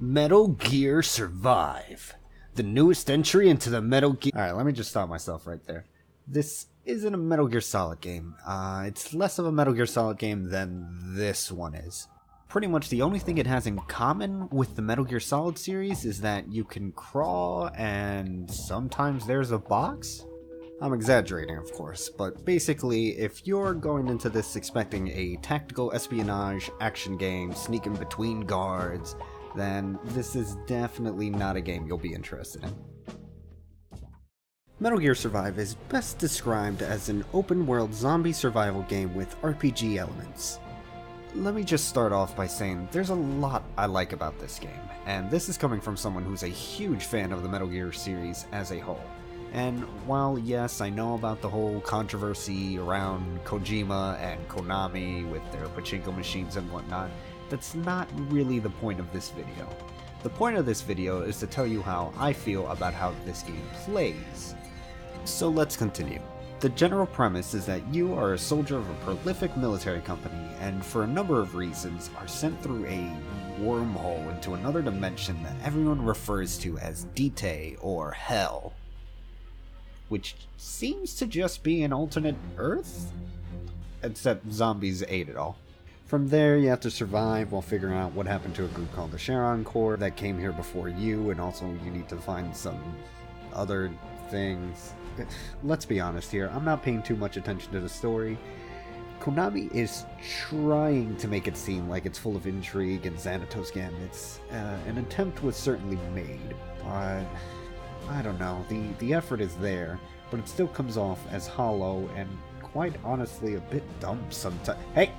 Metal Gear Survive, the newest entry into the Metal Gear... Alright, let me just stop myself right there. This isn't a Metal Gear Solid game. It's less of a Metal Gear Solid game than this one is. Pretty much the only thing it has in common with the Metal Gear Solid series is that you can crawl and sometimes there's a box? I'm exaggerating, of course, but basically, if you're going into this expecting a tactical espionage action game sneaking between guards, then this is definitely not a game you'll be interested in. Metal Gear Survive is best described as an open-world zombie survival game with RPG elements. Let me just start off by saying there's a lot I like about this game, and this is coming from someone who's a huge fan of the Metal Gear series as a whole. And while yes, I know about the whole controversy around Kojima and Konami with their pachinko machines and whatnot, that's not really the point of this video. The point of this video is to tell you how I feel about how this game plays. So let's continue. The general premise is that you are a soldier of a prolific military company, and for a number of reasons are sent through a wormhole into another dimension that everyone refers to as Dite or Hell, which seems to just be an alternate Earth? Except zombies ate it all. From there, you have to survive while figuring out what happened to a group called the Charon Corps that came here before you, and also you need to find some other things. Let's be honest here, I'm not paying too much attention to the story. Konami is trying to make it seem like it's full of intrigue and Xanatos gambits. An attempt was certainly made, but I don't know, the effort is there, but it still comes off as hollow and quite honestly a bit dumb sometimes. Hey!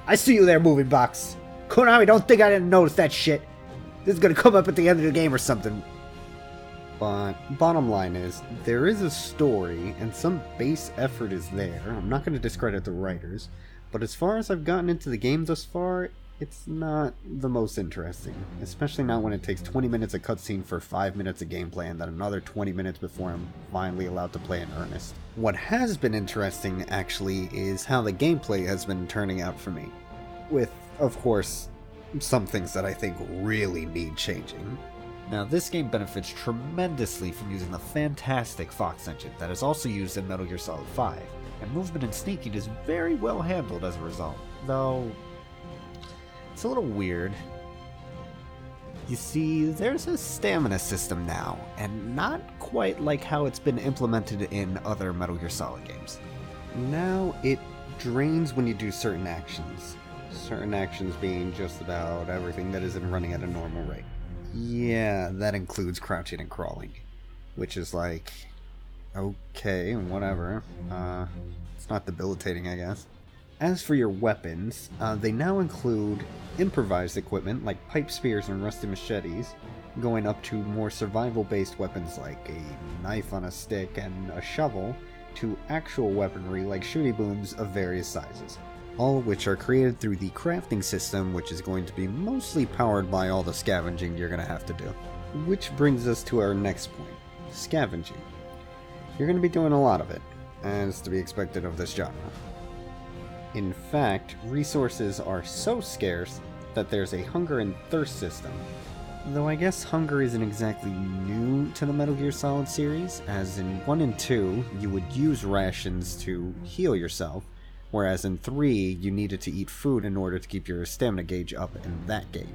I see you there, moving box! Konami, don't think I didn't notice that shit! This is gonna come up at the end of the game or something. But bottom line is, there is a story and some base effort is there. I'm not gonna discredit the writers, but as far as I've gotten into the game thus far, it's not the most interesting, especially not when it takes 20 minutes of cutscene for 5 minutes of gameplay and then another 20 minutes before I'm finally allowed to play in earnest. What has been interesting, actually, is how the gameplay has been turning out for me, with, of course, some things that I think really need changing. Now, this game benefits tremendously from using the fantastic Fox engine that is also used in Metal Gear Solid 5, and movement and sneaking is very well handled as a result, though it's a little weird. You see, there's a stamina system now, and not quite like how it's been implemented in other Metal Gear Solid games. Now it drains when you do certain actions. Certain actions being just about everything that isn't running at a normal rate. Yeah, that includes crouching and crawling, which is like, okay, whatever. It's not debilitating, I guess. As for your weapons, they now include improvised equipment like pipe spears and rusty machetes, going up to more survival-based weapons like a knife on a stick and a shovel, to actual weaponry like shooty booms of various sizes, all of which are created through the crafting system, which is going to be mostly powered by all the scavenging you're going to have to do. Which brings us to our next point, scavenging. You're going to be doing a lot of it, as to be expected of this genre. In fact, resources are so scarce that there's a hunger and thirst system. Though I guess hunger isn't exactly new to the Metal Gear Solid series, as in 1 and 2, you would use rations to heal yourself, whereas in 3, you needed to eat food in order to keep your stamina gauge up in that game.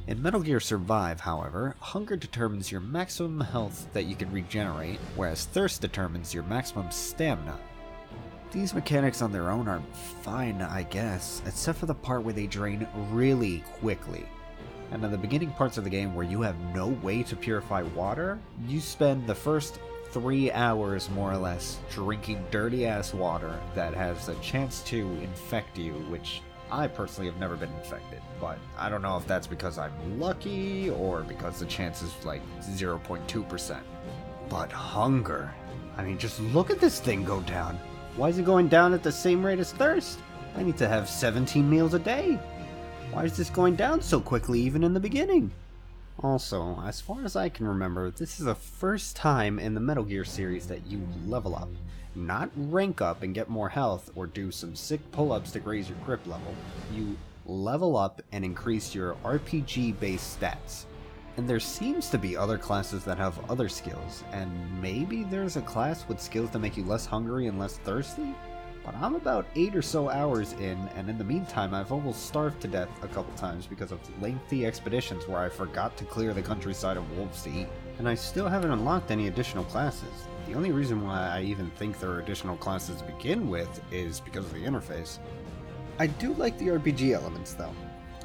In Metal Gear Survive, however, hunger determines your maximum health that you can regenerate, whereas thirst determines your maximum stamina. These mechanics on their own are fine, I guess, except for the part where they drain really quickly. And in the beginning parts of the game where you have no way to purify water, you spend the first 3 hours, more or less, drinking dirty-ass water that has a chance to infect you, which I personally have never been infected, but I don't know if that's because I'm lucky or because the chance is like 0.2%. But hunger, I mean, just look at this thing go down. Why is it going down at the same rate as thirst? I need to have 17 meals a day. Why is this going down so quickly even in the beginning? Also, as far as I can remember, this is the first time in the Metal Gear series that you level up. Not rank up and get more health or do some sick pull-ups to raise your grip level. You level up and increase your RPG-based stats. And there seems to be other classes that have other skills, and maybe there's a class with skills that make you less hungry and less thirsty? But I'm about 8 or so hours in, and in the meantime I've almost starved to death a couple times because of lengthy expeditions where I forgot to clear the countryside of wolves to eat. And I still haven't unlocked any additional classes. The only reason why I even think there are additional classes to begin with is because of the interface. I do like the RPG elements though.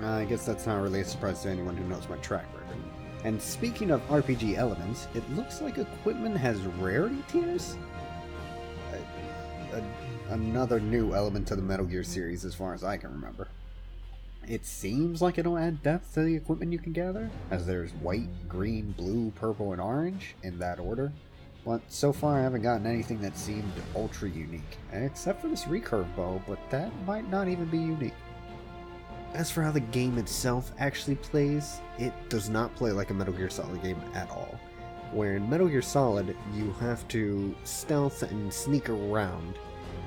I guess that's not really a surprise to anyone who knows my track record. And speaking of RPG elements, it looks like equipment has rarity tiers? Another new element to the Metal Gear series as far as I can remember. It seems like it'll add depth to the equipment you can gather, as there's white, green, blue, purple, and orange, in that order. But so far I haven't gotten anything that seemed ultra unique, except for this recurve bow, but that might not even be unique. As for how the game itself actually plays, it does not play like a Metal Gear Solid game at all. Where in Metal Gear Solid, you have to stealth and sneak around.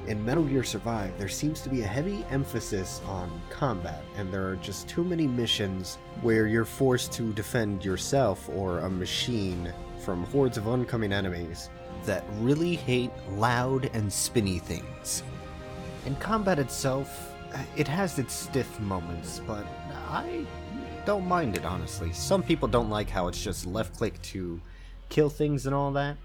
In Metal Gear Survive, there seems to be a heavy emphasis on combat, and there are just too many missions where you're forced to defend yourself or a machine from hordes of oncoming enemies that really hate loud and spinny things. In combat itself, it has its stiff moments, but I don't mind it, honestly. Some people don't like how it's just left-click to kill things and all that,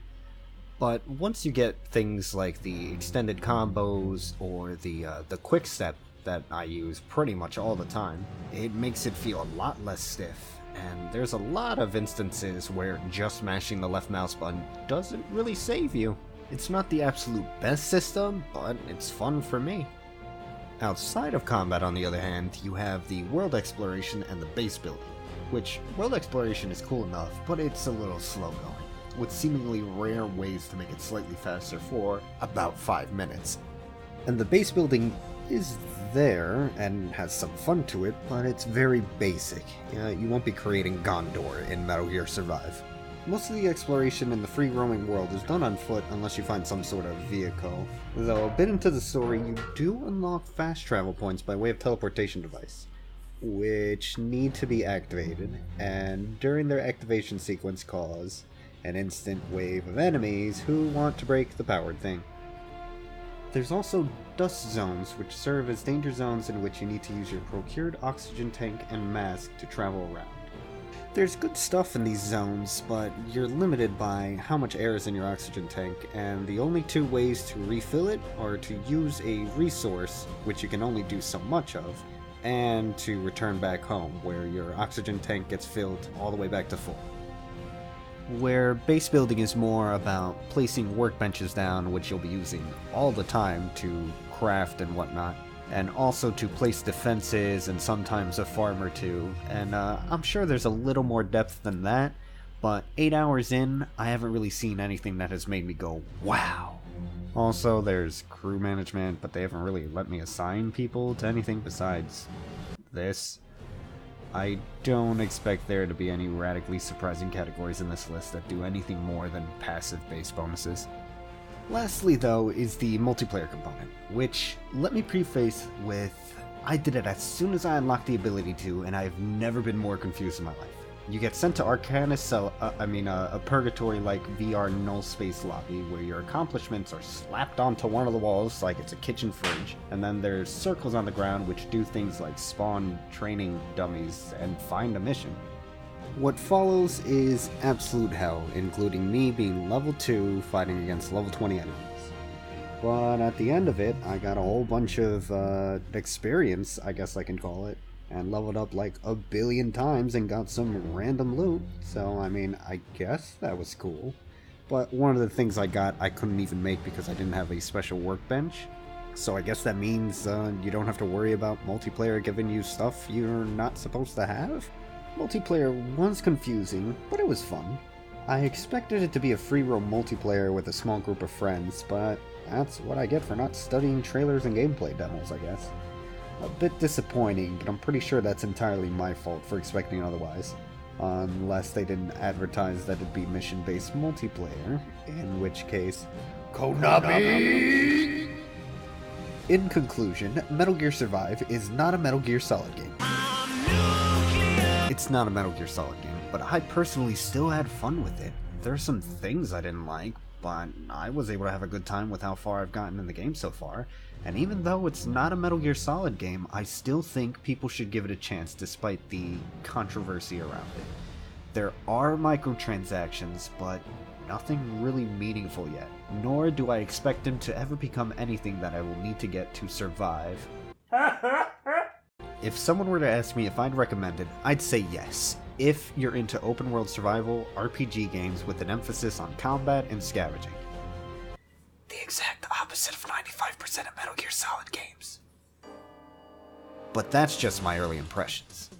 but once you get things like the extended combos or the quick step that I use pretty much all the time, it makes it feel a lot less stiff. And there's a lot of instances where just mashing the left mouse button doesn't really save you. It's not the absolute best system, but it's fun for me. Outside of combat, on the other hand, you have the world exploration and the base building, which world exploration is cool enough, but it's a little slow going, with seemingly rare ways to make it slightly faster for about 5 minutes. And the base building is there and has some fun to it, but it's very basic. You won't be creating Gondor in Metal Gear Survive. Most of the exploration in the free roaming world is done on foot unless you find some sort of vehicle, though a bit into the story you do unlock fast travel points by way of teleportation device, which need to be activated, and during their activation sequence cause an instant wave of enemies who want to break the powered thing. There's also dust zones, which serve as danger zones in which you need to use your procured oxygen tank and mask to travel around. There's good stuff in these zones, but you're limited by how much air is in your oxygen tank, and the only two ways to refill it are to use a resource, which you can only do so much of, and to return back home, where your oxygen tank gets filled all the way back to full. Where base building is more about placing workbenches down, which you'll be using all the time to craft and whatnot, and also to place defenses and sometimes a farm or two, and I'm sure there's a little more depth than that, but 8 hours in, I haven't really seen anything that has made me go, wow. Also, there's crew management, but they haven't really let me assign people to anything besides this. I don't expect there to be any radically surprising categories in this list that do anything more than passive base bonuses. Lastly, though, is the multiplayer component, which, let me preface with, I did it as soon as I unlocked the ability to, and I've never been more confused in my life. You get sent to Arcanus, a purgatory-like VR null space lobby where your accomplishments are slapped onto one of the walls like it's a kitchen fridge, and then there's circles on the ground which do things like spawn training dummies and find a mission. What follows is absolute hell, including me being level 2 fighting against level 20 enemies. But at the end of it, I got a whole bunch of experience, I guess I can call it, and leveled up like a billion times and got some random loot, so I mean, I guess that was cool. But one of the things I got I couldn't even make because I didn't have a special workbench, so I guess that means you don't have to worry about multiplayer giving you stuff you're not supposed to have? Multiplayer was confusing, but it was fun. I expected it to be a free roam multiplayer with a small group of friends, but that's what I get for not studying trailers and gameplay demos, I guess. A bit disappointing, but I'm pretty sure that's entirely my fault for expecting otherwise. Unless they didn't advertise that it'd be mission-based multiplayer, in which case, Konami! In conclusion, Metal Gear Survive is not a Metal Gear Solid game. It it's not a Metal Gear Solid game, but I personally still had fun with it. There are some things I didn't like, but I was able to have a good time with how far I've gotten in the game so far. And even though it's not a Metal Gear Solid game, I still think people should give it a chance despite the controversy around it. There are microtransactions, but nothing really meaningful yet, nor do I expect them to ever become anything that I will need to get to survive. If someone were to ask me if I'd recommend it, I'd say yes, if you're into open world survival RPG games with an emphasis on combat and scavenging. The exact opposite of 95% of Metal Gear Solid games. But that's just my early impressions.